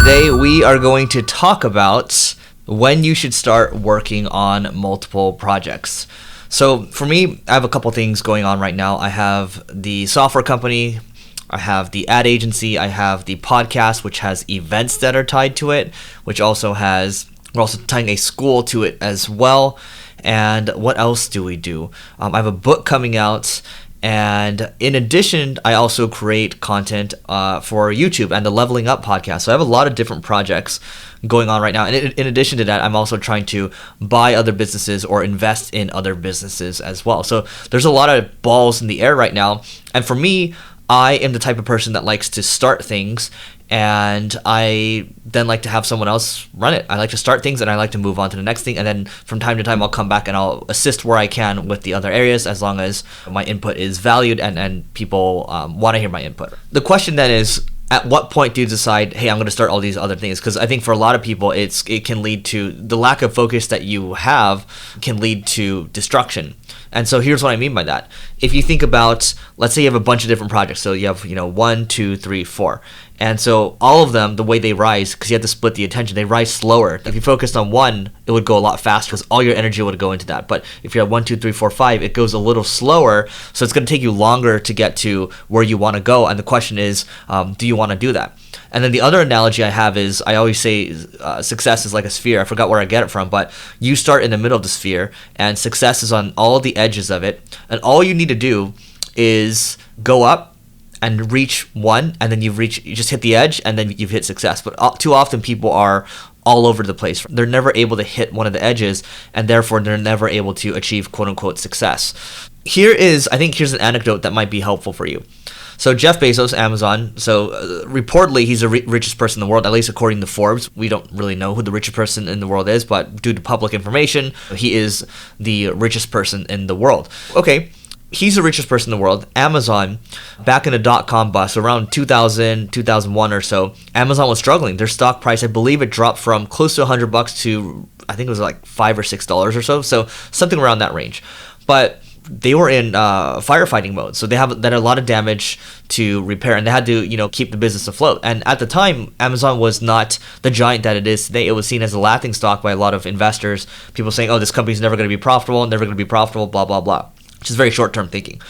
Today we are going to talk about when you should start working on multiple projects. So for me, I have a couple things going on right now. I have the software company, I have the ad agency, I have the podcast, which has events that are tied to it, we're also tying a school to it as well. And what else do we do? I have a book coming out. And in addition, I also create content for YouTube and the Leveling Up podcast. So I have a lot of different projects going on right now. And in addition to that, I'm also trying to buy other businesses or invest in other businesses as well. So there's a lot of balls in the air right now. And for me, I am the type of person that likes to start things, and I then like to have someone else run it. I like to start things and I like to move on to the next thing, and then from time to time I'll come back and I'll assist where I can with the other areas as long as my input is valued and people want to hear my input. The question then is, at what point do you decide, hey, I'm going to start all these other things? Because I think for a lot of people, it can lead to the lack of focus that you have can lead to destruction. And so here's what I mean by that. If you think about, let's say you have a bunch of different projects. So you have, 1, 2, 3, 4. And so all of them, the way they rise, because you have to split the attention, they rise slower. If you focused on one, it would go a lot faster because all your energy would go into that. But if you're at 1, 2, 3, 4, 5, it goes a little slower. So it's going to take you longer to get to where you want to go. And the question is, do you want to do that? And then the other analogy I have is, I always say success is like a sphere. I forgot where I get it from, but you start in the middle of the sphere and success is on all the edges of it. And all you need to do is go up and reach one, and then you just hit the edge, and then you've hit success. But too often people are all over the place. They're never able to hit one of the edges, and therefore they're never able to achieve quote-unquote success. Here's an anecdote that might be helpful for you. So Jeff Bezos, Amazon, reportedly he's the richest person in the world, at least according to Forbes. We don't really know who the richest person in the world is, but due to public information, he is the richest person in the world. Okay. He's the richest person in the world. Amazon, back in the dot-com bust, around 2000, 2001 or so, Amazon was struggling. Their stock price, I believe it dropped from close to $100 to, I think it was like $5 or $6 or so. So something around that range. But they were in firefighting mode. So they had a lot of damage to repair, and they had to, keep the business afloat. And at the time, Amazon was not the giant that it is today. It was seen as a laughing stock by a lot of investors. People saying, oh, this company's never going to be profitable, blah, blah, blah. Which is very short-term thinking.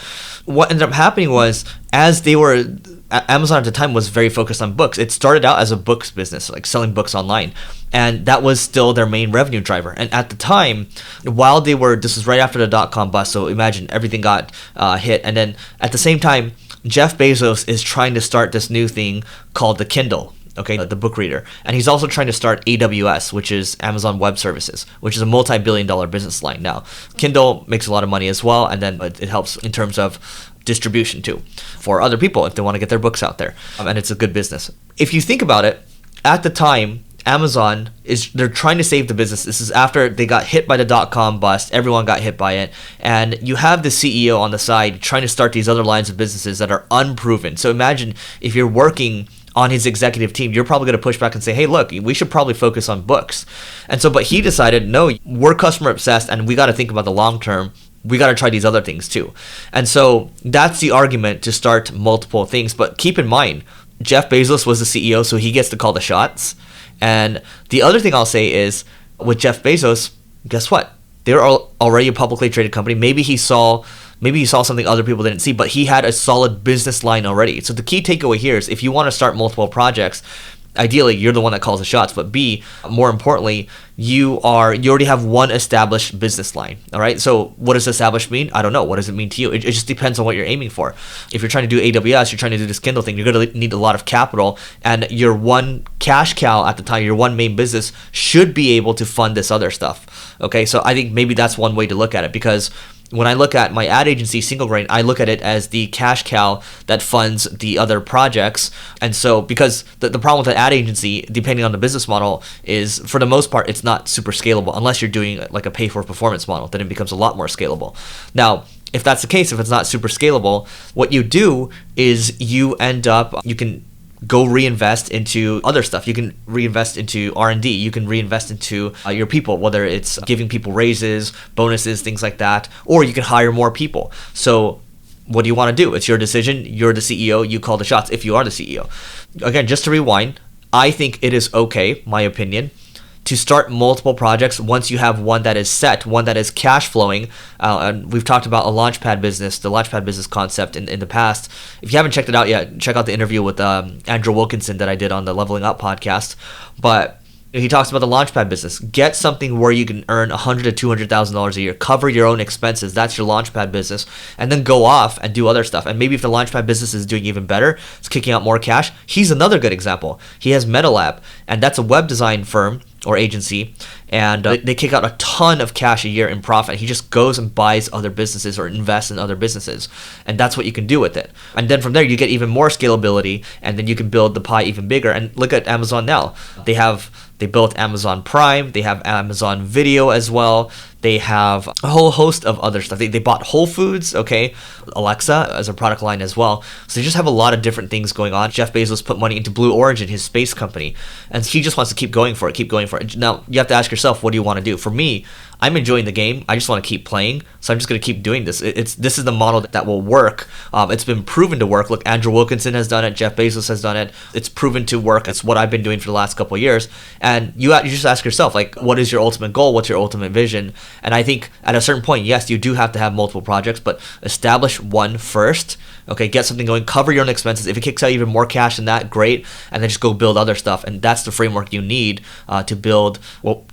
What ended up happening was, Amazon at the time was very focused on books. It started out as a books business, like selling books online. And that was still their main revenue driver. And at the time, this was right after the dot-com bust, so imagine everything got hit. And then at the same time, Jeff Bezos is trying to start this new thing called the Kindle. Okay, the book reader. And he's also trying to start AWS, which is Amazon Web Services, which is a multi-billion-dollar business line now. Kindle makes a lot of money as well, and then it helps in terms of distribution too for other people if they want to get their books out there. And it's a good business. If you think about it, at the time, Amazon they're trying to save the business. This is after they got hit by the dot-com bust. Everyone got hit by it. And you have the CEO on the side trying to start these other lines of businesses that are unproven. So imagine if you're working on his executive team, you're probably going to push back and say, hey, look, we should probably focus on books. And so, but he decided, no, we're customer obsessed and we got to think about the long term. We got to try these other things too. And so that's the argument to start multiple things. But keep in mind, Jeff Bezos was the CEO, so he gets to call the shots. And the other thing I'll say is, with Jeff Bezos, guess what? They're already a publicly traded company. Maybe he saw something other people didn't see, but he had a solid business line already. So the key takeaway here is, if you want to start multiple projects, ideally you're the one that calls the shots, but B, more importantly, you already have one established business line. All right. So what does established mean? I don't know. What does it mean to you? It just depends on what you're aiming for. If you're trying to do AWS, you're trying to do this Kindle thing, you're going to need a lot of capital, and your one cash cow at the time, your one main business, should be able to fund this other stuff. Okay. So I think maybe that's one way to look at it, because when I look at my ad agency, Single Grain, I look at it as the cash cow that funds the other projects. And so, because the problem with the ad agency, depending on the business model, is for the most part, it's not super scalable unless you're doing like a pay for performance model. Then it becomes a lot more scalable. Now, if that's the case, if it's not super scalable, what you do is you can go reinvest into other stuff. You can reinvest into R&D. You can reinvest into your people, whether it's giving people raises, bonuses, things like that, or you can hire more people. So what do you want to do? It's your decision. You're the CEO. You call the shots if you are the CEO. Again, just to rewind, I think it is okay, my opinion, to start multiple projects once you have one that is set, one that is cash flowing. And we've talked about the Launchpad business concept in the past. If you haven't checked it out yet, check out the interview with Andrew Wilkinson that I did on the Leveling Up podcast. But he talks about the Launchpad business. Get something where you can earn $100,000 to $200,000 a year. Cover your own expenses. That's your Launchpad business. And then go off and do other stuff. And maybe if the Launchpad business is doing even better, it's kicking out more cash. He's another good example. He has MetaLab, and that's a web design firm or agency, and they kick out a ton of cash a year in profit. He just goes and buys other businesses or invests in other businesses, and that's what you can do with it. And then from there, you get even more scalability, and then you can build the pie even bigger. And look at Amazon now. They built Amazon Prime. They have Amazon Video as well. They have a whole host of other stuff. They bought Whole Foods, okay, Alexa as a product line as well. So they just have a lot of different things going on. Jeff Bezos put money into Blue Origin, his space company, and he just wants to keep going for it. Now, you have to ask yourself, what do you want to do? For me, I'm enjoying the game. I just want to keep playing, so I'm just going to keep doing this. This is the model that will work. It's been proven to work. Look, Andrew Wilkinson has done it. Jeff Bezos has done it. It's proven to work. It's what I've been doing for the last couple of years. And you just ask yourself, like, what is your ultimate goal? What's your ultimate vision? And I think at a certain point, yes, you do have to have multiple projects, but establish one first. Okay, get something going, cover your own expenses. If it kicks out even more cash than that, great. And then just go build other stuff. And that's the framework you need to build,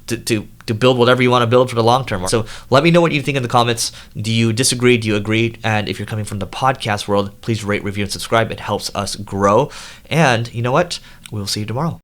to build whatever you want to build for the long term. So let me know what you think in the comments. Do you disagree? Do you agree? And if you're coming from the podcast world, please rate, review, and subscribe. It helps us grow. And you know what? We'll see you tomorrow.